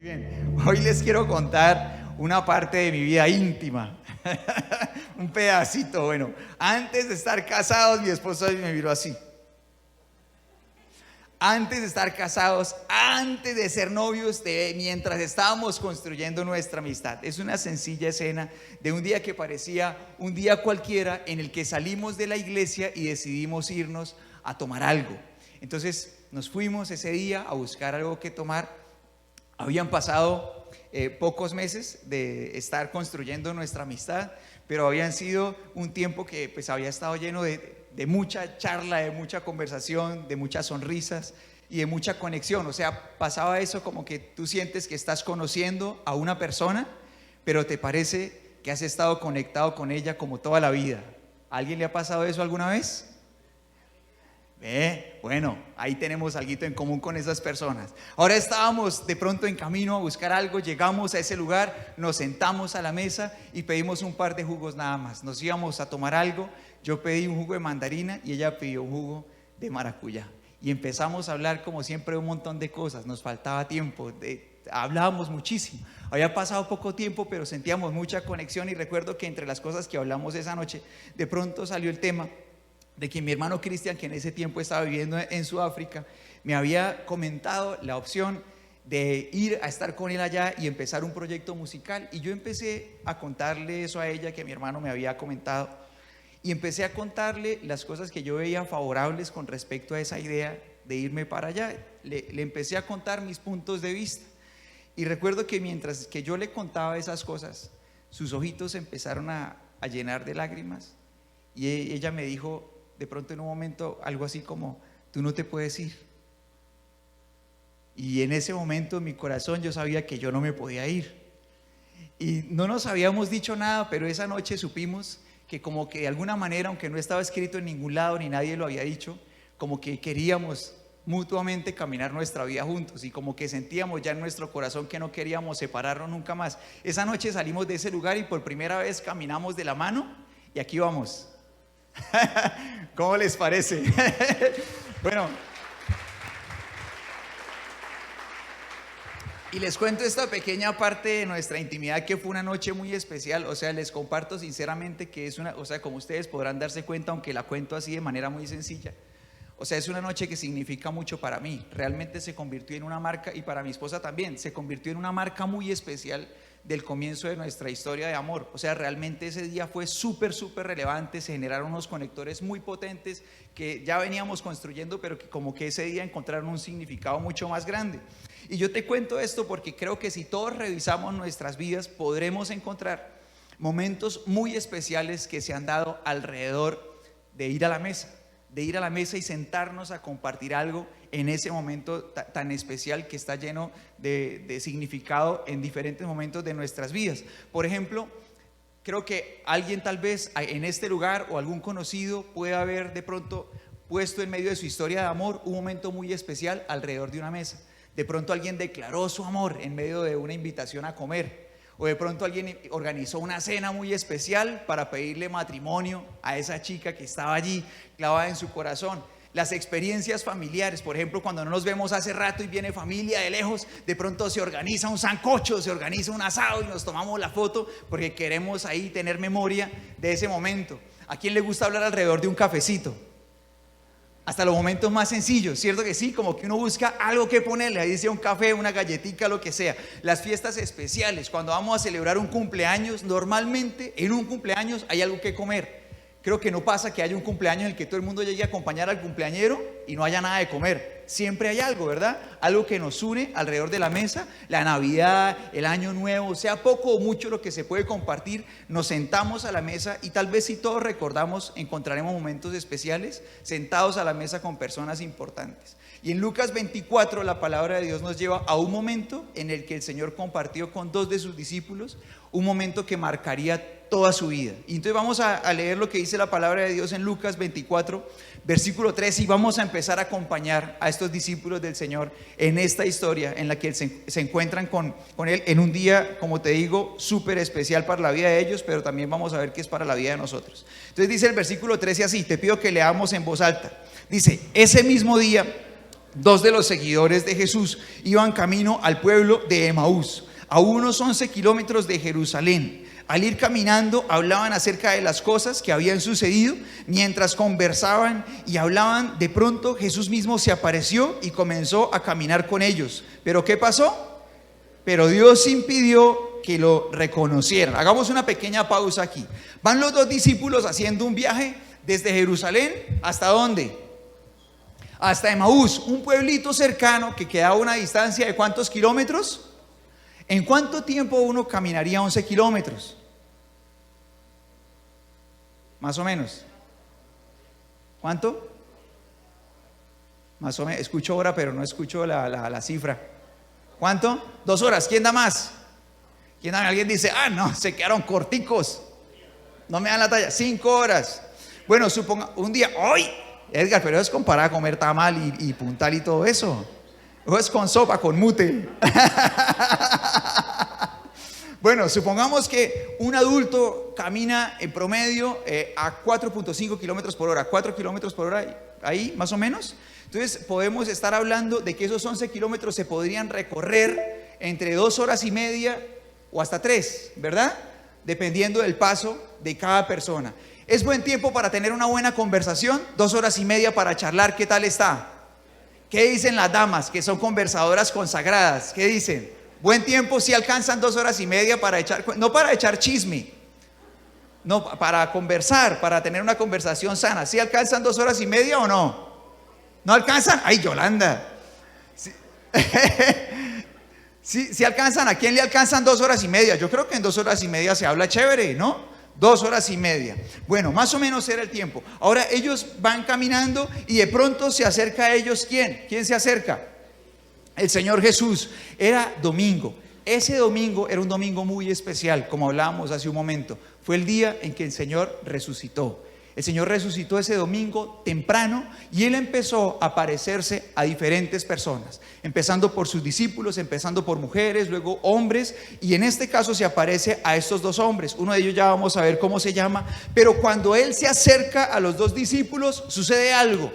Bien, hoy les quiero contar una parte de mi vida íntima, un pedacito. Bueno, antes de estar casados, mi esposo me miró así. Antes de estar casados, antes de ser novios, mientras estábamos construyendo nuestra amistad. Es una sencilla escena de un día que parecía un día cualquiera, en el que salimos de la iglesia y decidimos irnos a tomar algo. Entonces nos fuimos ese día a buscar algo que tomar. Habían pasado pocos meses de estar construyendo nuestra amistad, pero habían sido un tiempo que pues había estado lleno de mucha charla, de mucha conversación, de muchas sonrisas y de mucha conexión. O sea, pasaba eso como que tú sientes que estás conociendo a una persona, pero te parece que has estado conectado con ella como toda la vida. ¿A alguien le ha pasado eso alguna vez? Bueno, ahí tenemos algo en común con esas personas. Ahora estábamos de pronto en camino a buscar algo, llegamos a ese lugar, nos sentamos a la mesa y pedimos un par de jugos nada más. Nos íbamos a tomar algo, yo pedí un jugo de mandarina y ella pidió un jugo de maracuyá. Y empezamos a hablar como siempre de un montón de cosas, nos faltaba tiempo, hablábamos muchísimo. Había pasado poco tiempo, pero sentíamos mucha conexión y recuerdo que entre las cosas que hablamos esa noche, de pronto salió el tema de que mi hermano Cristian, que en ese tiempo estaba viviendo en Sudáfrica, me había comentado la opción de ir a estar con él allá y empezar un proyecto musical. Y yo empecé a contarle eso a ella que mi hermano me había comentado, y empecé a contarle las cosas que yo veía favorables con respecto a esa idea de irme para allá. Le empecé a contar mis puntos de vista, y recuerdo que mientras que yo le contaba esas cosas, sus ojitos empezaron a llenar de lágrimas, y ella me dijo de pronto en un momento algo así como: tú no te puedes ir. Y en ese momento en mi corazón yo sabía que yo no me podía ir, y no nos habíamos dicho nada, pero esa noche supimos que como que de alguna manera, aunque no estaba escrito en ningún lado ni nadie lo había dicho, como que queríamos mutuamente caminar nuestra vida juntos, y como que sentíamos ya en nuestro corazón que no queríamos separarnos nunca más. Esa noche salimos de ese lugar y por primera vez caminamos de la mano, y aquí vamos. ¿Cómo les parece? Bueno, y les cuento esta pequeña parte de nuestra intimidad, que fue una noche muy especial. O sea, les comparto sinceramente que es una, o sea, como ustedes podrán darse cuenta, aunque la cuento así de manera muy sencilla, o sea, es una noche que significa mucho para mí. Realmente se convirtió en una marca, y para mi esposa también, se convirtió en una marca muy especial del comienzo de nuestra historia de amor. O sea, realmente ese día fue súper relevante. Se generaron unos conectores muy potentes que ya veníamos construyendo, pero que como que ese día encontraron un significado mucho más grande. Y yo te cuento esto porque creo que si todos revisamos nuestras vidas, podremos encontrar momentos muy especiales que se han dado alrededor de ir a la mesa, y sentarnos a compartir algo en ese momento tan especial, que está lleno de significado en diferentes momentos de nuestras vidas. Por ejemplo, creo que alguien tal vez en este lugar, o algún conocido, puede haber de pronto puesto en medio de su historia de amor un momento muy especial alrededor de una mesa. De pronto alguien declaró su amor en medio de una invitación a comer, o de pronto alguien organizó una cena muy especial para pedirle matrimonio a esa chica que estaba allí clavada en su corazón. Las experiencias familiares, por ejemplo, cuando no nos vemos hace rato y viene familia de lejos, de pronto se organiza un sancocho, se organiza un asado y nos tomamos la foto porque queremos ahí tener memoria de ese momento. ¿A quién le gusta hablar alrededor de un cafecito? Hasta los momentos más sencillos, ¿cierto que sí? Como que uno busca algo que ponerle, ahí dice un café, una galletita, lo que sea. Las fiestas especiales, cuando vamos a celebrar un cumpleaños, normalmente en un cumpleaños hay algo que comer. Creo que no pasa que haya un cumpleaños en el que todo el mundo llegue a acompañar al cumpleañero y no haya nada de comer. Siempre hay algo, ¿verdad? Algo que nos une alrededor de la mesa. La Navidad, el Año Nuevo, sea poco o mucho lo que se puede compartir, nos sentamos a la mesa, y tal vez si todos recordamos, encontraremos momentos especiales sentados a la mesa con personas importantes. Y en Lucas 24 la palabra de Dios nos lleva a un momento en el que el Señor compartió con dos de sus discípulos, un momento que marcaría toda su vida. Y entonces vamos a leer lo que dice la palabra de Dios en Lucas 24, versículo 3, y vamos a empezar a acompañar a estos discípulos del Señor en esta historia en la que se encuentran con Él en un día, como te digo, súper especial para la vida de ellos, pero también vamos a ver que es para la vida de nosotros. Entonces dice el versículo 13 así, te pido que leamos en voz alta. Dice: ese mismo día dos de los seguidores de Jesús iban camino al pueblo de Emaús, a unos 11 kilómetros de Jerusalén. Al ir caminando, hablaban acerca de las cosas que habían sucedido. Mientras conversaban y hablaban, de pronto Jesús mismo se apareció y comenzó a caminar con ellos. ¿Pero qué pasó? Pero Dios impidió que lo reconocieran. Hagamos una pequeña pausa aquí. Van los dos discípulos haciendo un viaje desde Jerusalén, ¿hasta dónde? Hasta Emaús, un pueblito cercano que quedaba a una distancia de ¿cuántos kilómetros? ¿En cuánto tiempo uno caminaría 11 kilómetros? Más o menos. ¿Cuánto? Más o menos. Escucho hora, pero no escucho la cifra. ¿Cuánto? 2 horas. ¿Quién da más? ¿Quién da? Alguien dice, no, se quedaron corticos. No me dan la talla. 5 horas. Bueno, suponga un día. ¡Ay! Edgar, pero es comparado a comer tamal y puntal y todo eso. O es con sopa, con mute. Bueno, supongamos que un adulto camina en promedio a 4.5 kilómetros por hora, 4 kilómetros por hora, ahí más o menos. Entonces podemos estar hablando de que esos 11 kilómetros se podrían recorrer entre 2 horas y media o hasta 3, ¿verdad? Dependiendo del paso de cada persona. ¿Es buen tiempo para tener una buena conversación? 2 horas y media para charlar, ¿qué tal está? ¿Qué dicen las damas que son conversadoras consagradas? ¿Qué dicen? Buen tiempo, si alcanzan 2 horas y media para echar, no para echar chisme, no, para conversar, para tener una conversación sana. ¿Si alcanzan 2 horas y media o no? ¿No alcanzan? ¡Ay, Yolanda! Si alcanzan, ¿a quién le alcanzan 2 horas y media? Yo creo que en 2 horas y media se habla chévere, ¿no? 2 horas y media. Bueno, más o menos era el tiempo. Ahora ellos van caminando y de pronto se acerca a ellos. ¿Quién? ¿Quién se acerca? El Señor Jesús. Era domingo. Ese domingo era un domingo muy especial, como hablábamos hace un momento. Fue el día en que el Señor resucitó. El Señor resucitó ese domingo temprano y Él empezó a aparecerse a diferentes personas, empezando por sus discípulos, empezando por mujeres, luego hombres, y en este caso se aparece a estos 2 hombres. Uno de ellos ya vamos a ver cómo se llama, pero cuando Él se acerca a los 2 discípulos sucede algo,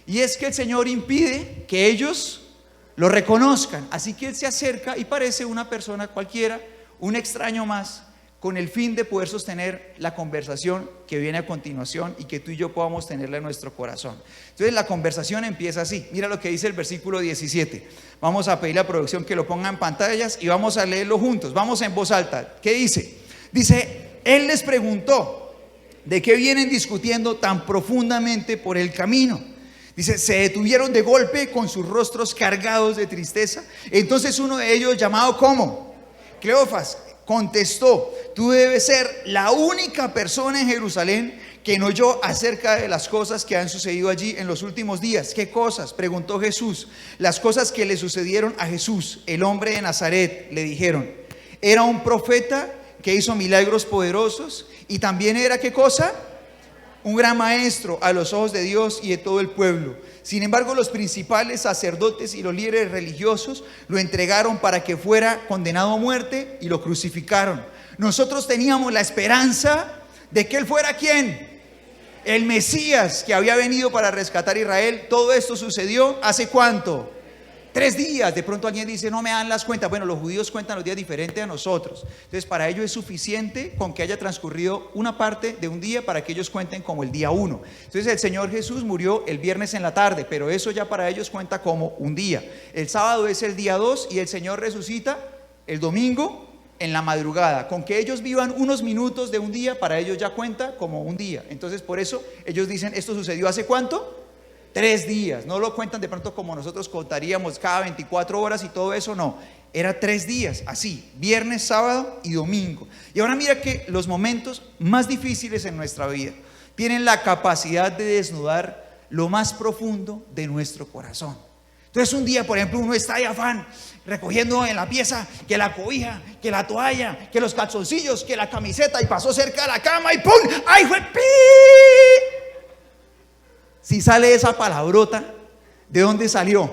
y es que el Señor impide que ellos lo reconozcan. Así que Él se acerca y parece una persona cualquiera, un extraño más, con el fin de poder sostener la conversación que viene a continuación y que tú y yo podamos tenerla en nuestro corazón. Entonces la conversación empieza así. Mira lo que dice el versículo 17. Vamos a pedir a la producción que lo ponga en pantallas y vamos a leerlo juntos. Vamos en voz alta. ¿Qué dice? Dice, Él les preguntó, ¿de qué vienen discutiendo tan profundamente por el camino? Dice, se detuvieron de golpe con sus rostros cargados de tristeza. Entonces uno de ellos, llamado ¿cómo? Cleofas, contestó, tú debes ser la única persona en Jerusalén que no oyó acerca de las cosas que han sucedido allí en los últimos días. ¿Qué cosas? Preguntó Jesús. Las cosas que le sucedieron a Jesús, el hombre de Nazaret, le dijeron. Era un profeta que hizo milagros poderosos y también era, ¿qué cosa? Un gran maestro a los ojos de Dios y de todo el pueblo. Sin embargo, los principales sacerdotes y los líderes religiosos lo entregaron para que fuera condenado a muerte y lo crucificaron. Nosotros teníamos la esperanza de que Él fuera ¿quién? El Mesías que había venido para rescatar a Israel. Todo esto sucedió ¿hace cuánto? 3 días. De pronto alguien dice, no me dan las cuentas. Bueno, los judíos cuentan los días diferentes a nosotros. Entonces para ellos es suficiente con que haya transcurrido una parte de un día para que ellos cuenten como el día 1. Entonces el Señor Jesús murió el viernes en la tarde, pero eso ya para ellos cuenta como un día. El sábado es el día 2 y el Señor resucita el domingo en la madrugada. Con que ellos vivan unos minutos de un día, para ellos ya cuenta como un día. Entonces por eso ellos dicen, ¿esto sucedió hace cuánto? 3 días, no lo cuentan de pronto como nosotros contaríamos cada 24 horas y todo eso, no, era 3 días, así, viernes, sábado y domingo. Y ahora mira que los momentos más difíciles en nuestra vida tienen la capacidad de desnudar lo más profundo de nuestro corazón. Entonces un día, por ejemplo, uno está de afán, recogiendo en la pieza que la cobija, que la toalla, que los calzoncillos, que la camiseta, y pasó cerca de la cama y ¡pum! ¡Ay, fue pi! Si sale esa palabrota, ¿de dónde salió?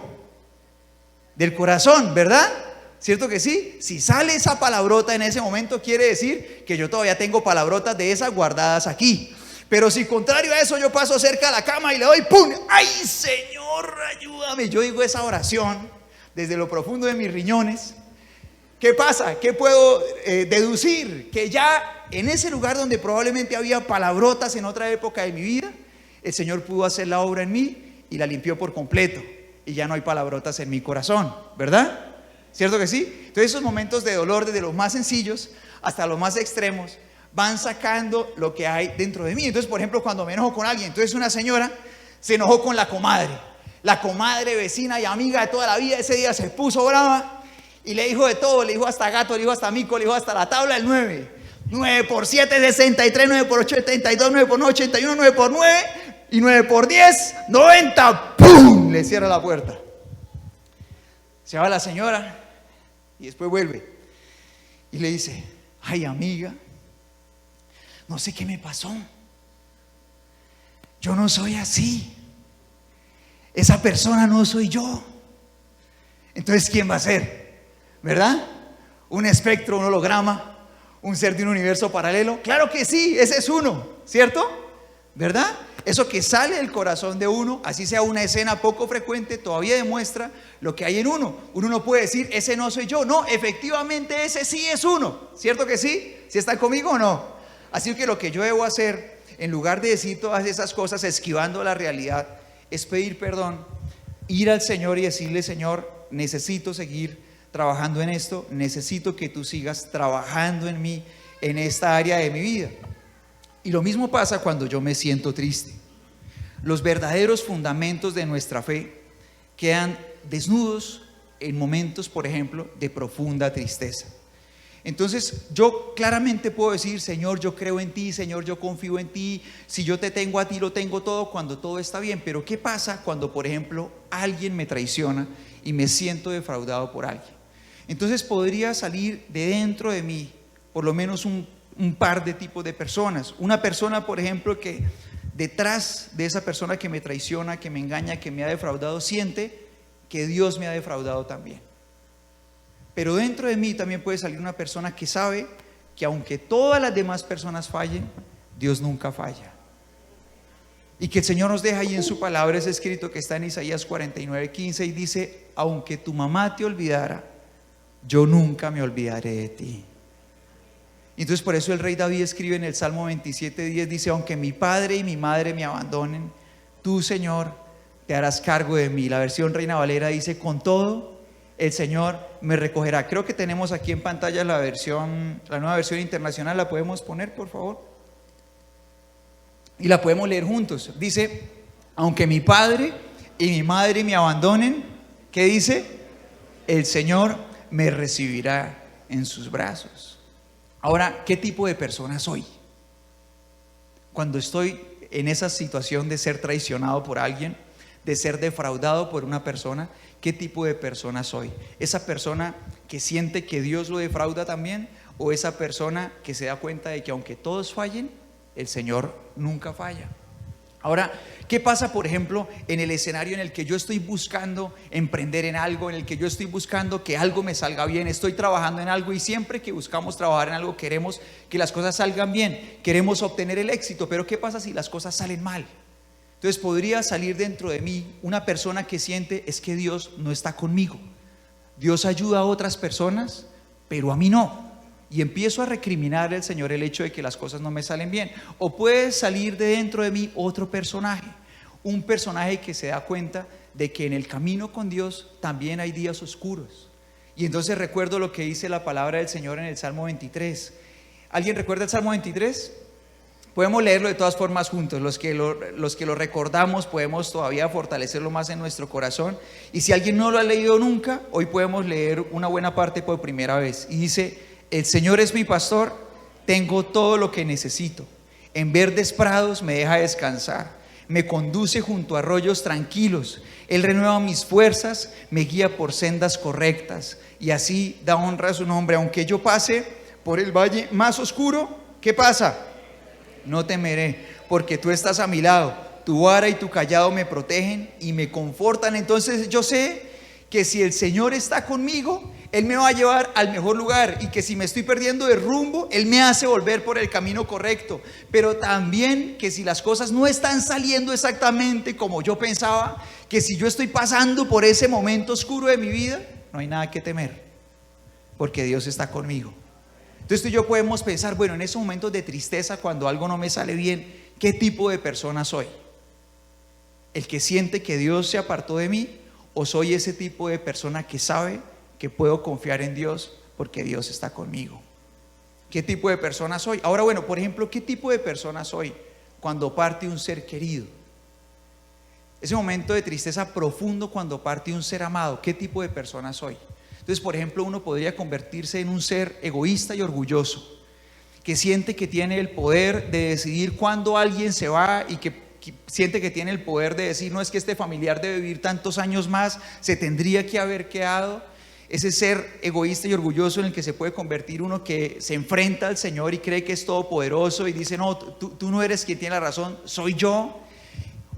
Del corazón, ¿verdad? ¿Cierto que sí? Si sale esa palabrota en ese momento, quiere decir que yo todavía tengo palabrotas de esas guardadas aquí. Pero si contrario a eso, yo paso cerca de la cama y le doy ¡pum! ¡Ay, Señor! Señor, ayúdame. Yo digo esa oración desde lo profundo de mis riñones. ¿Qué pasa? ¿Qué puedo deducir? Que ya en ese lugar donde probablemente había palabrotas en otra época de mi vida, el Señor pudo hacer la obra en mí y la limpió por completo. Y ya no hay palabrotas en mi corazón, ¿verdad? ¿Cierto que sí? Entonces esos momentos de dolor, desde los más sencillos hasta los más extremos, van sacando lo que hay dentro de mí. Entonces, por ejemplo, cuando me enojo con alguien, entonces una señora se enojó con la comadre vecina y amiga de toda la vida. Ese día se puso brava y le dijo de todo, le dijo hasta gato, le dijo hasta mico, le dijo hasta la tabla del 9. 9 por 7 es 63, 9 por 8 es 72, 9 por 9 81, 9 por 9 y 9 por 10, 90. ¡Pum! Le cierra la puerta. Se va la señora y después vuelve y le dice: ay, amiga, no sé qué me pasó. Yo no soy así. Esa persona no soy yo. Entonces, ¿quién va a ser? ¿Verdad? ¿Un espectro, un holograma, un ser de un universo paralelo? Claro que sí, ese es uno, ¿cierto? ¿Verdad? Eso que sale del corazón de uno, así sea una escena poco frecuente, todavía demuestra lo que hay en uno. Uno no puede decir, ese no soy yo. No, efectivamente ese sí es uno. ¿Cierto que sí? ¿Sí están conmigo o no? Así que lo que yo debo hacer, en lugar de decir todas esas cosas esquivando la realidad, es pedir perdón, ir al Señor y decirle: Señor, necesito seguir trabajando en esto, necesito que tú sigas trabajando en mí, en esta área de mi vida. Y lo mismo pasa cuando yo me siento triste. Los verdaderos fundamentos de nuestra fe quedan desnudos en momentos, por ejemplo, de profunda tristeza. Entonces yo claramente puedo decir: Señor, yo creo en ti, Señor, yo confío en ti, si yo te tengo a ti lo tengo todo, cuando todo está bien. Pero ¿qué pasa cuando, por ejemplo, alguien me traiciona y me siento defraudado por alguien? Entonces podría salir de dentro de mí por lo menos un par de tipos de personas. Una persona, por ejemplo, que detrás de esa persona que me traiciona, que me engaña, que me ha defraudado, siente que Dios me ha defraudado también. Pero dentro de mí también puede salir una persona que sabe que aunque todas las demás personas fallen, Dios nunca falla. Y que el Señor nos deja ahí en su palabra ese escrito que está en Isaías 49:15 y dice: aunque tu mamá te olvidara, yo nunca me olvidaré de ti. Entonces por eso el rey David escribe en el Salmo 27:10, dice: aunque mi padre y mi madre me abandonen, tú, Señor, te harás cargo de mí. La versión Reina Valera dice: con todo el Señor me recogerá. Creo que tenemos aquí en pantalla la nueva versión internacional. ¿La podemos poner, por favor? Y la podemos leer juntos. Dice: aunque mi padre y mi madre me abandonen, ¿qué dice? El Señor me recibirá en sus brazos. Ahora, ¿qué tipo de persona soy? Cuando estoy en esa situación de ser traicionado por alguien, de ser defraudado por una persona, ¿qué tipo de persona soy? ¿Esa persona que siente que Dios lo defrauda también? ¿O esa persona que se da cuenta de que aunque todos fallen, el Señor nunca falla? Ahora, ¿qué pasa, por ejemplo, en el escenario en el que yo estoy buscando emprender en algo, en el que yo estoy buscando que algo me salga bien, estoy trabajando en algo, y siempre que buscamos trabajar en algo queremos que las cosas salgan bien, queremos obtener el éxito? Pero ¿qué pasa si las cosas salen mal? Entonces podría salir dentro de mí una persona que siente: es que Dios no está conmigo, Dios ayuda a otras personas, pero a mí no. Y empiezo a recriminar al Señor el hecho de que las cosas no me salen bien. O puede salir de dentro de mí otro personaje, un personaje que se da cuenta de que en el camino con Dios también hay días oscuros. Y entonces recuerdo lo que dice la palabra del Señor en el Salmo 23. ¿Alguien recuerda el Salmo 23? Podemos leerlo de todas formas juntos. Los que lo recordamos podemos todavía fortalecerlo más en nuestro corazón. Y si alguien no lo ha leído nunca, hoy podemos leer una buena parte por primera vez. Y dice: el Señor es mi pastor, tengo todo lo que necesito. En verdes prados me deja descansar, me conduce junto a arroyos tranquilos. Él renueva mis fuerzas, me guía por sendas correctas, y así da honra a su nombre. Aunque yo pase por el valle más oscuro, ¿qué pasa? No temeré, porque tú estás a mi lado. Tu vara y tu cayado me protegen y me confortan. Entonces yo sé que si el Señor está conmigo, Él me va a llevar al mejor lugar, y que si me estoy perdiendo de rumbo, Él me hace volver por el camino correcto. Pero también que si las cosas no están saliendo exactamente como yo pensaba, que si yo estoy pasando por ese momento oscuro de mi vida, no hay nada que temer, porque Dios está conmigo. Entonces tú y yo podemos pensar, bueno, en esos momentos de tristeza, cuando algo no me sale bien, ¿qué tipo de persona soy? ¿El que siente que Dios se apartó de mí? ¿O soy ese tipo de persona que sabe que puedo confiar en Dios porque Dios está conmigo? ¿Qué tipo de persona soy? Ahora, bueno, por ejemplo, ¿qué tipo de persona soy cuando parte un ser querido? Ese momento de tristeza profundo cuando parte un ser amado, ¿qué tipo de persona soy? Entonces, por ejemplo, uno podría convertirse en un ser egoísta y orgulloso, que siente que tiene el poder de decidir cuándo alguien se va, y que siente que tiene el poder de decir, no, es que este familiar debe vivir tantos años más, se tendría que haber quedado. Ese ser egoísta y orgulloso en el que se puede convertir uno, que se enfrenta al Señor y cree que es todopoderoso y dice, no, tú no eres quien tiene la razón, soy yo.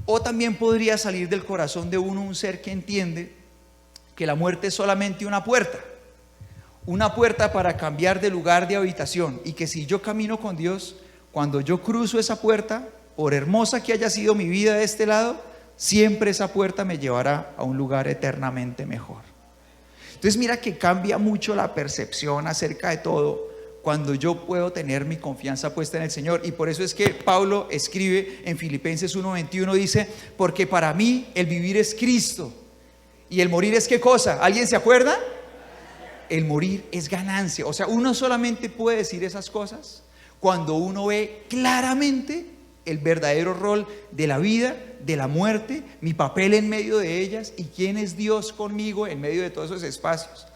O también podría salir del corazón de uno un ser que entiende que la muerte es solamente una puerta para cambiar de lugar de habitación, y que si yo camino con Dios, cuando yo cruzo esa puerta, por hermosa que haya sido mi vida de este lado, siempre esa puerta me llevará a un lugar eternamente mejor. Entonces mira que cambia mucho la percepción acerca de todo cuando yo puedo tener mi confianza puesta en el Señor. Y por eso es que Pablo escribe en Filipenses 1:21, dice, porque para mí el vivir es Cristo y el morir es ¿qué cosa? ¿Alguien se acuerda? El morir es ganancia. O sea, uno solamente puede decir esas cosas cuando uno ve claramente el verdadero rol de la vida, de la muerte, mi papel en medio de ellas, y quién es Dios conmigo en medio de todos esos espacios.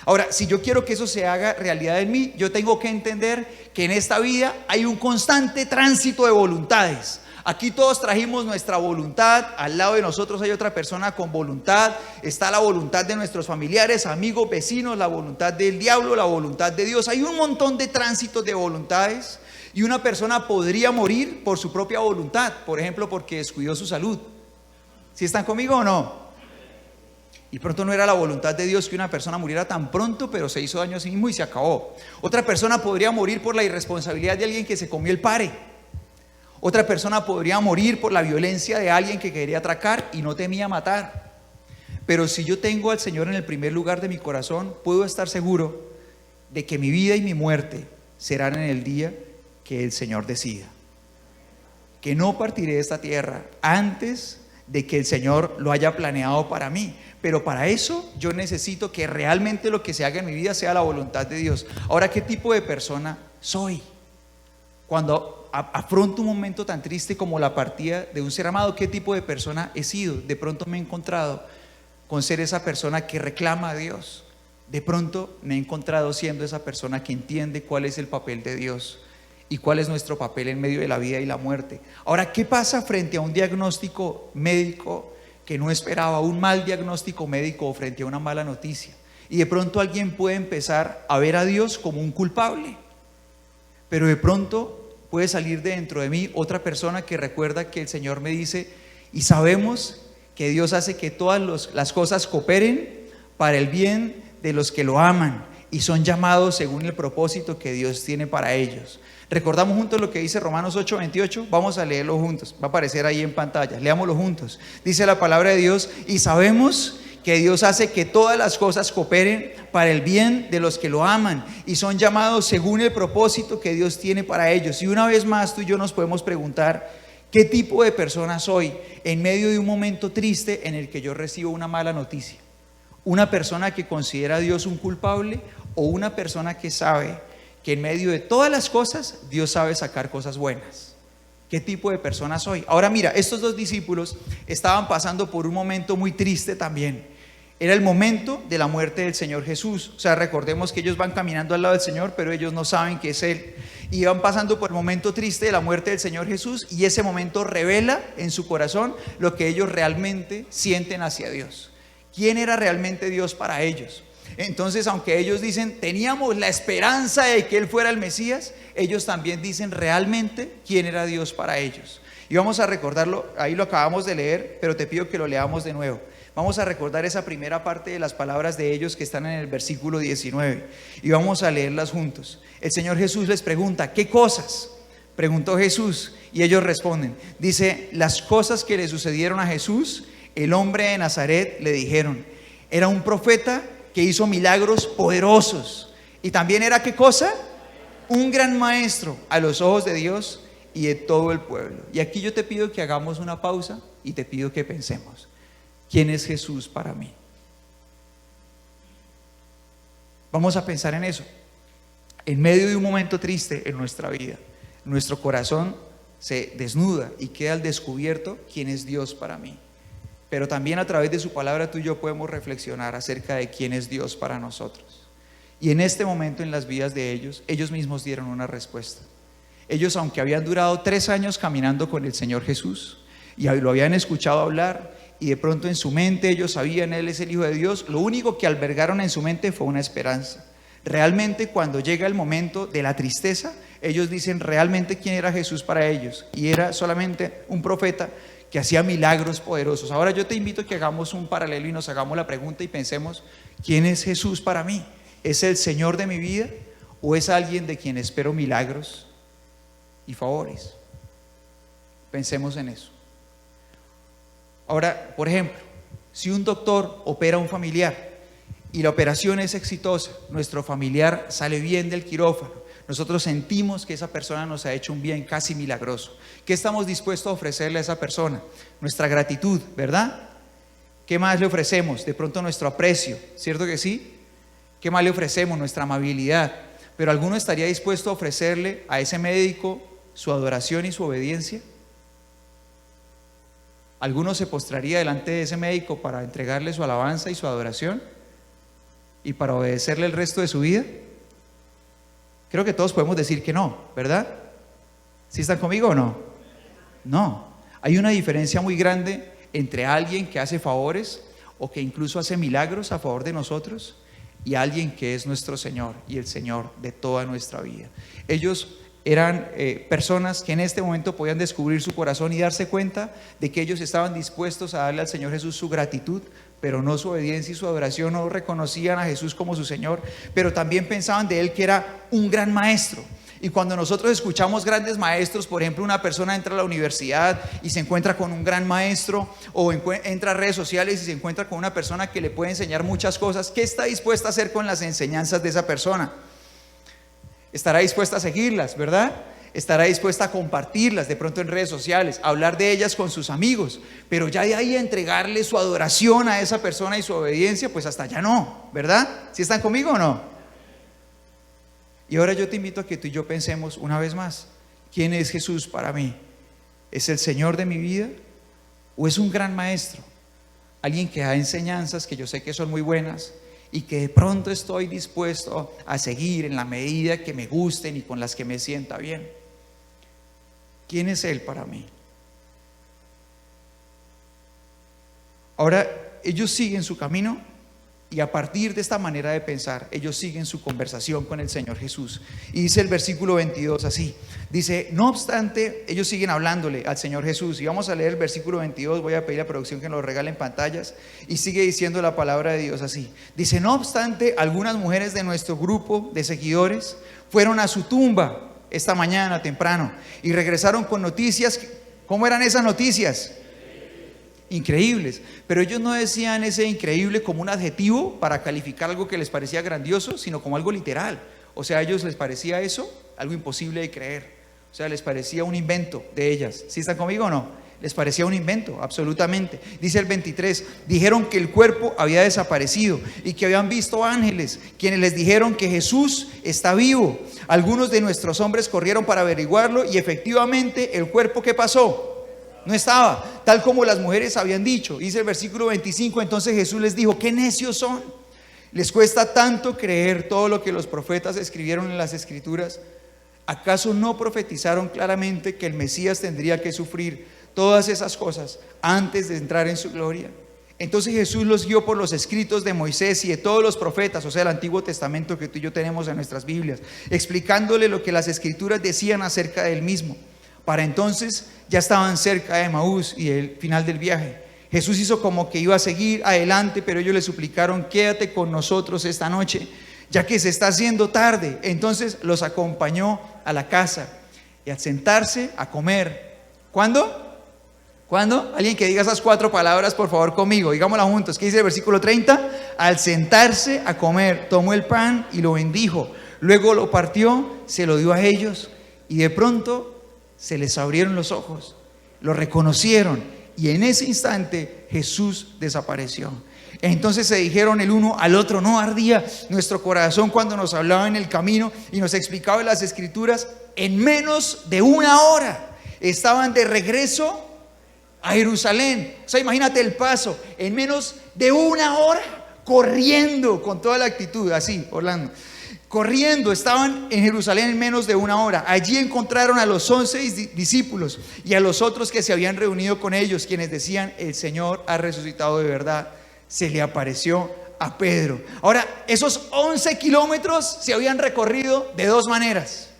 Ahora, si yo quiero que eso se haga realidad en mí, yo tengo que entender que en esta vida hay un constante tránsito de voluntades. Aquí todos trajimos nuestra voluntad, al lado de nosotros hay otra persona con voluntad, está la voluntad de nuestros familiares, amigos, vecinos, la voluntad del diablo, la voluntad de Dios. Hay un montón de tránsitos de voluntades, y una persona podría morir por su propia voluntad, por ejemplo, porque descuidó su salud. ¿Sí están conmigo o no? Y pronto no era la voluntad de Dios que una persona muriera tan pronto, pero se hizo daño a sí mismo y se acabó. Otra persona podría morir por la irresponsabilidad de alguien que se comió el pare. Otra persona podría morir por la violencia de alguien que quería atracar y no temía matar. Pero si yo tengo al Señor en el primer lugar de mi corazón, puedo estar seguro de que mi vida y mi muerte serán en el día que el Señor decida. Que no partiré de esta tierra antes de que el Señor lo haya planeado para mí. Pero para eso yo necesito que realmente lo que se haga en mi vida sea la voluntad de Dios. Ahora, ¿qué tipo de persona soy? Cuando afronto un momento tan triste como la partida de un ser amado, ¿qué tipo de persona he sido? De pronto me he encontrado con ser esa persona que reclama a Dios. De pronto me he encontrado siendo esa persona que entiende cuál es el papel de Dios y cuál es nuestro papel en medio de la vida y la muerte. Ahora, ¿qué pasa frente a un diagnóstico médico que no esperaba, un mal diagnóstico médico, o frente a una mala noticia? Y de pronto alguien puede empezar a ver a Dios como un culpable, pero de pronto puede salir de dentro de mí otra persona que recuerda que el Señor me dice, y sabemos que Dios hace que todas las cosas cooperen para el bien de los que lo aman y son llamados según el propósito que Dios tiene para ellos. ¿Recordamos juntos lo que dice Romanos 8:28? Vamos a leerlo juntos, va a aparecer ahí en pantalla, leámoslo juntos. Dice la palabra de Dios, y sabemos que Dios hace que todas las cosas cooperen para el bien de los que lo aman y son llamados según el propósito que Dios tiene para ellos. Y una vez más tú y yo nos podemos preguntar, ¿qué tipo de persona soy en medio de un momento triste en el que yo recibo una mala noticia? ¿Una persona que considera a Dios un culpable, o una persona que sabe que en medio de todas las cosas Dios sabe sacar cosas buenas? ¿Qué tipo de persona soy? Ahora mira, estos dos discípulos estaban pasando por un momento muy triste también. Era el momento de la muerte del Señor Jesús. O sea, recordemos que ellos van caminando al lado del Señor, pero ellos no saben que es Él. Y van pasando por el momento triste de la muerte del Señor Jesús, y ese momento revela en su corazón lo que ellos realmente sienten hacia Dios. ¿Quién era realmente Dios para ellos? Entonces, aunque ellos dicen, teníamos la esperanza de que Él fuera el Mesías, ellos también dicen realmente quién era Dios para ellos. Y vamos a recordarlo, ahí lo acabamos de leer, pero te pido que lo leamos de nuevo. Vamos a recordar esa primera parte de las palabras de ellos que están en el versículo 19 y vamos a leerlas juntos. El Señor Jesús les pregunta: ¿qué cosas?, preguntó Jesús, y ellos responden. Dice: las cosas que le sucedieron a Jesús, el hombre de Nazaret, le dijeron. Era un profeta que hizo milagros poderosos y también era, ¿qué cosa?, un gran maestro a los ojos de Dios y de todo el pueblo. Y aquí yo te pido que hagamos una pausa y te pido que pensemos: ¿quién es Jesús para mí? Vamos a pensar en eso. En medio de un momento triste en nuestra vida, nuestro corazón se desnuda y queda al descubierto quién es Dios para mí. Pero también a través de su palabra tú y yo podemos reflexionar acerca de quién es Dios para nosotros. Y en este momento en las vidas de ellos mismos dieron una respuesta. Ellos, aunque habían durado 3 años caminando con el Señor Jesús y lo habían escuchado hablar, y de pronto en su mente ellos sabían, Él es el Hijo de Dios, lo único que albergaron en su mente fue una esperanza. Realmente, cuando llega el momento de la tristeza, ellos dicen realmente quién era Jesús para ellos, y era solamente un profeta que hacía milagros poderosos. Ahora yo te invito a que hagamos un paralelo y nos hagamos la pregunta y pensemos: ¿quién es Jesús para mí? ¿Es el Señor de mi vida o es alguien de quien espero milagros y favores? Pensemos en eso. Ahora, por ejemplo, si un doctor opera a un familiar y la operación es exitosa, nuestro familiar sale bien del quirófano, nosotros sentimos que esa persona nos ha hecho un bien casi milagroso. ¿Qué estamos dispuestos a ofrecerle a esa persona? Nuestra gratitud, ¿verdad? ¿Qué más le ofrecemos? De pronto nuestro aprecio, ¿cierto que sí? ¿Qué más le ofrecemos? Nuestra amabilidad. Pero ¿alguno estaría dispuesto a ofrecerle a ese médico su adoración y su obediencia? ¿Alguno se postraría delante de ese médico para entregarle su alabanza y su adoración y para obedecerle el resto de su vida? Creo que todos podemos decir que no, ¿verdad? ¿Sí están conmigo o no? No. Hay una diferencia muy grande entre alguien que hace favores o que incluso hace milagros a favor de nosotros y alguien que es nuestro Señor y el Señor de toda nuestra vida. Ellos eran personas que en este momento podían descubrir su corazón y darse cuenta de que ellos estaban dispuestos a darle al Señor Jesús su gratitud, pero no su obediencia y su adoración. No reconocían a Jesús como su Señor, pero también pensaban de Él que era un gran maestro. Y cuando nosotros escuchamos grandes maestros, por ejemplo, una persona entra a la universidad y se encuentra con un gran maestro, o entra a redes sociales y se encuentra con una persona que le puede enseñar muchas cosas, ¿qué está dispuesta a hacer con las enseñanzas de esa persona? Estará dispuesta a seguirlas, ¿verdad? Estará dispuesta a compartirlas de pronto en redes sociales, a hablar de ellas con sus amigos, pero ya de ahí a entregarle su adoración a esa persona y su obediencia, pues hasta allá no, ¿verdad? ¿Sí están conmigo o no? Y ahora yo te invito a que tú y yo pensemos una vez más: ¿quién es Jesús para mí? ¿Es el Señor de mi vida o es un gran maestro? Alguien que da enseñanzas que yo sé que son muy buenas y que de pronto estoy dispuesto a seguir en la medida que me gusten y con las que me sienta bien. ¿Quién es Él para mí? Ahora ellos siguen su camino y a partir de esta manera de pensar, ellos siguen su conversación con el Señor Jesús. Y dice el versículo 22 así, dice: no obstante, ellos siguen hablándole al Señor Jesús. Y vamos a leer el versículo 22, voy a pedir a producción que nos lo regale en pantallas. Y sigue diciendo la palabra de Dios así. Dice: no obstante, algunas mujeres de nuestro grupo de seguidores fueron a su tumba esta mañana temprano y regresaron con noticias. ¿Cómo eran esas noticias? Increíbles, pero ellos no decían ese increíble como un adjetivo para calificar algo que les parecía grandioso, sino como algo literal. O sea, a ellos les parecía eso algo imposible de creer. O sea, les parecía un invento de ellas. ¿Sí están conmigo o no? Les parecía un invento, absolutamente. Dice el 23, dijeron que el cuerpo había desaparecido y que habían visto ángeles, quienes les dijeron que Jesús está vivo. Algunos de nuestros hombres corrieron para averiguarlo y efectivamente el cuerpo, ¿qué pasó? No estaba, tal como las mujeres habían dicho. Dice el versículo 25, entonces Jesús les dijo: ¿qué necios son? ¿Les cuesta tanto creer todo lo que los profetas escribieron en las Escrituras? ¿Acaso no profetizaron claramente que el Mesías tendría que sufrir todas esas cosas antes de entrar en su gloria? Entonces Jesús los guió por los escritos de Moisés y de todos los profetas, o sea, el Antiguo Testamento que tú y yo tenemos en nuestras Biblias, explicándole lo que las Escrituras decían acerca del mismo. Para entonces ya estaban cerca de Emaús y el final del viaje. Jesús hizo como que iba a seguir adelante, pero ellos le suplicaron: quédate con nosotros esta noche, ya que se está haciendo tarde. Entonces los acompañó a la casa y al sentarse a comer. ¿Cuándo? ¿Cuándo? Alguien que diga esas 4 palabras, por favor, conmigo. Digámoslas juntos. ¿Qué dice el versículo 30? Al sentarse a comer, tomó el pan y lo bendijo. Luego lo partió, se lo dio a ellos y de pronto se les abrieron los ojos. Lo reconocieron y en ese instante Jesús desapareció. Entonces se dijeron el uno al otro: ¿no ardía nuestro corazón cuando nos hablaba en el camino y nos explicaba en las escrituras? En menos de una hora estaban de regreso a Jerusalén. O sea, imagínate el paso, en menos de una hora, corriendo con toda la actitud, así, Orlando, corriendo, estaban en Jerusalén en menos de una hora. Allí encontraron a los 11 discípulos y a los otros que se habían reunido con ellos, quienes decían: el Señor ha resucitado de verdad. Se le apareció a Pedro. Ahora, esos 11 kilómetros se habían recorrido de 2 maneras.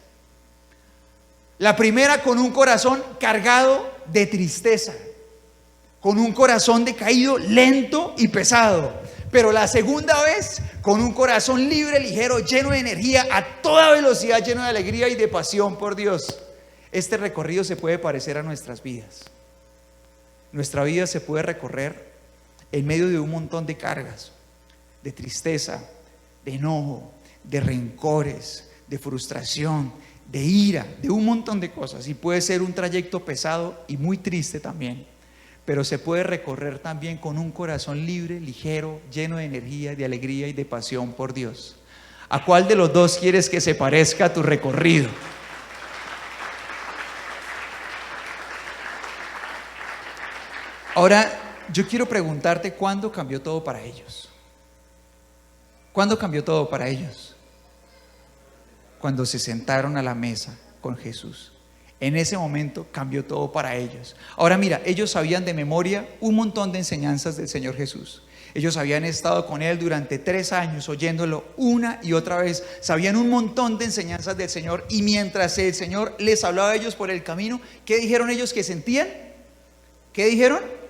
La primera, con un corazón cargado de tristeza, con un corazón decaído, lento y pesado. Pero la segunda vez, con un corazón libre, ligero, lleno de energía, a toda velocidad, lleno de alegría y de pasión por Dios. Este recorrido se puede parecer a nuestras vidas. Nuestra vida se puede recorrer en medio de un montón de cargas, de tristeza, de enojo, de rencores, de frustración, de ira, de un montón de cosas. Y puede ser un trayecto pesado y muy triste también. Pero se puede recorrer también con un corazón libre, ligero, lleno de energía, de alegría y de pasión por Dios. ¿A cuál de los dos quieres que se parezca a tu recorrido? Ahora, yo quiero preguntarte: ¿cuándo cambió todo para ellos? ¿Cuándo cambió todo para ellos? Cuando se sentaron a la mesa con Jesús. En ese momento cambió todo para ellos. Ahora mira, ellos sabían de memoria un montón de enseñanzas del Señor Jesús. Ellos habían estado con Él durante 3 años, oyéndolo una y otra vez. Sabían un montón de enseñanzas del Señor. Y mientras el Señor les hablaba a ellos por el camino, ¿qué dijeron ellos que sentían? ¿Qué dijeron?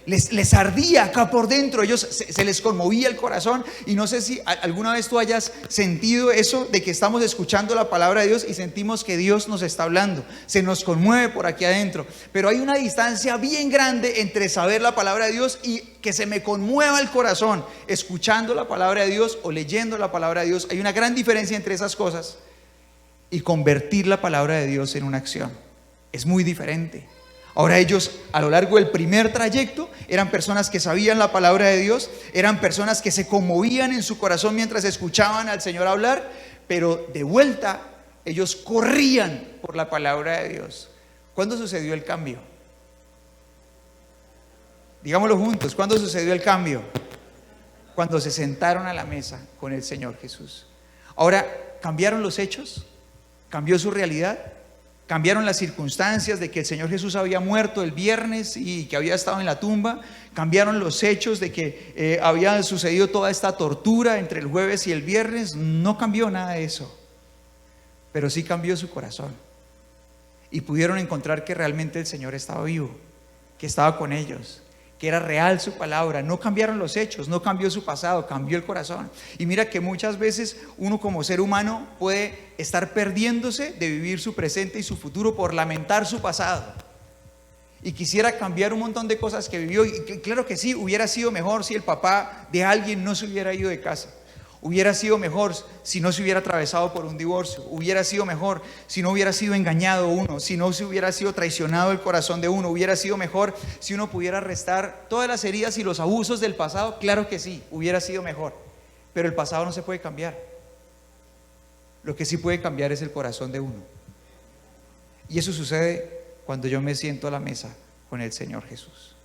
Les ardía acá por dentro, ellos se les conmovía el corazón. Y no sé si alguna vez tú hayas sentido eso, de que estamos escuchando la palabra de Dios y sentimos que Dios nos está hablando, se nos conmueve por aquí adentro. Pero hay una distancia bien grande entre saber la palabra de Dios y que se me conmueva el corazón escuchando la palabra de Dios o leyendo la palabra de Dios. Hay una gran diferencia entre esas cosas y convertir la palabra de Dios en una acción. Es muy diferente. Ahora ellos, a lo largo del primer trayecto, eran personas que sabían la palabra de Dios, eran personas que se conmovían en su corazón mientras escuchaban al Señor hablar, pero de vuelta ellos corrían por la palabra de Dios. ¿Cuándo sucedió el cambio? Digámoslo juntos, ¿cuándo sucedió el cambio? Cuando se sentaron a la mesa con el Señor Jesús. Ahora, ¿cambiaron los hechos? ¿Cambió su realidad? Cambiaron las circunstancias de que el Señor Jesús había muerto el viernes y que había estado en la tumba. Cambiaron los hechos de que había sucedido toda esta tortura entre el jueves y el viernes. No cambió nada de eso, pero sí cambió su corazón. Y pudieron encontrar que realmente el Señor estaba vivo, que estaba con ellos, que era real su palabra. No cambiaron los hechos, no cambió su pasado, cambió el corazón. Y mira que muchas veces uno como ser humano puede estar perdiéndose de vivir su presente y su futuro por lamentar su pasado. Y quisiera cambiar un montón de cosas que vivió. Y claro que sí, hubiera sido mejor si el papá de alguien no se hubiera ido de casa. Hubiera sido mejor si no se hubiera atravesado por un divorcio. Hubiera sido mejor si no hubiera sido engañado uno, si no se hubiera sido traicionado el corazón de uno. Hubiera sido mejor si uno pudiera restar todas las heridas y los abusos del pasado. Claro que sí, hubiera sido mejor. Pero el pasado no se puede cambiar. Lo que sí puede cambiar es el corazón de uno. Y eso sucede cuando yo me siento a la mesa con el Señor Jesús.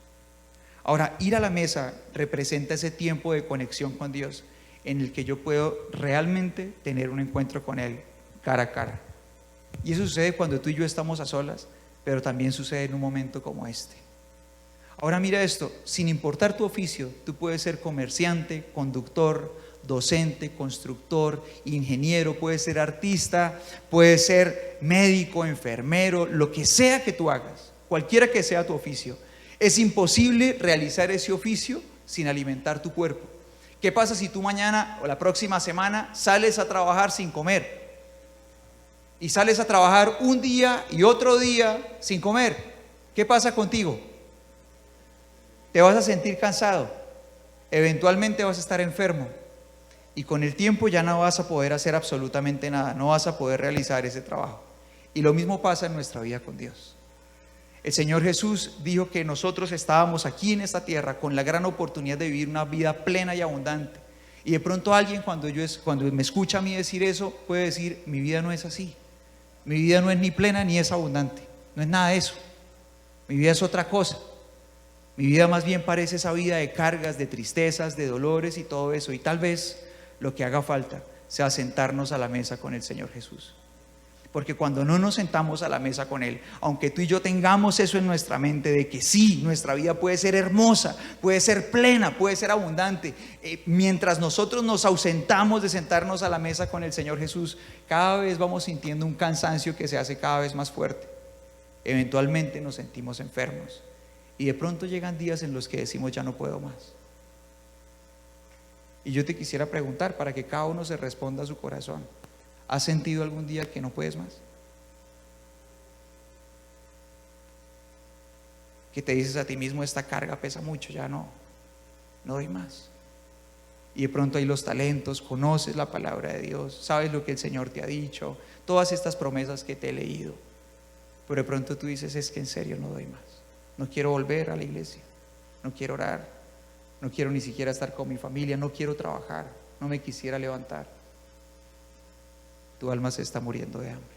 Ahora, ir a la mesa representa ese tiempo de conexión con Dios, en el que yo puedo realmente tener un encuentro con Él cara a cara. Y eso sucede cuando tú y yo estamos a solas, pero también sucede en un momento como este. Ahora mira esto, sin importar tu oficio, tú puedes ser comerciante, conductor, docente, constructor, ingeniero, puedes ser artista, puedes ser médico, enfermero, lo que sea que tú hagas, cualquiera que sea tu oficio. Es imposible realizar ese oficio sin alimentar tu cuerpo. ¿Qué pasa si tú mañana o la próxima semana sales a trabajar sin comer? Y sales a trabajar un día y otro día sin comer. ¿Qué pasa contigo? Te vas a sentir cansado. Eventualmente vas a estar enfermo. Y con el tiempo ya no vas a poder hacer absolutamente nada. No vas a poder realizar ese trabajo. Y lo mismo pasa en nuestra vida con Dios. El Señor Jesús dijo que nosotros estábamos aquí en esta tierra con la gran oportunidad de vivir una vida plena y abundante. Y de pronto alguien cuando me escucha a mí decir eso puede decir: mi vida no es así, mi vida no es ni plena ni es abundante, no es nada de eso, mi vida es otra cosa, mi vida más bien parece esa vida de cargas, de tristezas, de dolores y todo eso. Y tal vez lo que haga falta sea sentarnos a la mesa con el Señor Jesús. Porque cuando no nos sentamos a la mesa con Él, aunque tú y yo tengamos eso en nuestra mente de que sí, nuestra vida puede ser hermosa, puede ser plena, puede ser abundante, mientras nosotros nos ausentamos de sentarnos a la mesa con el Señor Jesús, cada vez vamos sintiendo un cansancio que se hace cada vez más fuerte. Eventualmente nos sentimos enfermos y de pronto llegan días en los que decimos: ya no puedo más. Y yo te quisiera preguntar, para que cada uno se responda a su corazón: ¿has sentido algún día que no puedes más? Que te dices a ti mismo: esta carga pesa mucho, ya no doy más. Y de pronto hay los talentos, conoces la palabra de Dios, sabes lo que el Señor te ha dicho, todas estas promesas que te he leído, pero de pronto tú dices: es que en serio no doy más, no quiero volver a la iglesia, no quiero orar, no quiero ni siquiera estar con mi familia, no quiero trabajar, no me quisiera levantar. Tu alma se está muriendo de hambre.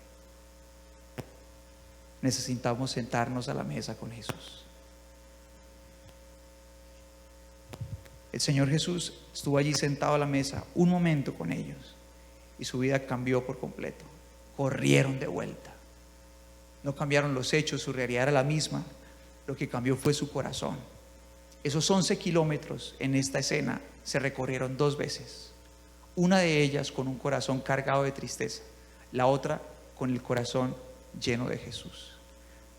Necesitamos sentarnos a la mesa con Jesús. El Señor Jesús estuvo allí sentado a la mesa un momento con ellos y su vida cambió por completo. Corrieron de vuelta. No cambiaron los hechos, su realidad era la misma. Lo que cambió fue su corazón. Esos 11 kilómetros en esta escena se recorrieron 2 veces. Una de ellas con un corazón cargado de tristeza, la otra con el corazón lleno de Jesús.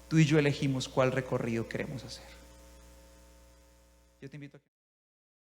Tú y yo elegimos cuál recorrido queremos hacer. Yo te invito a que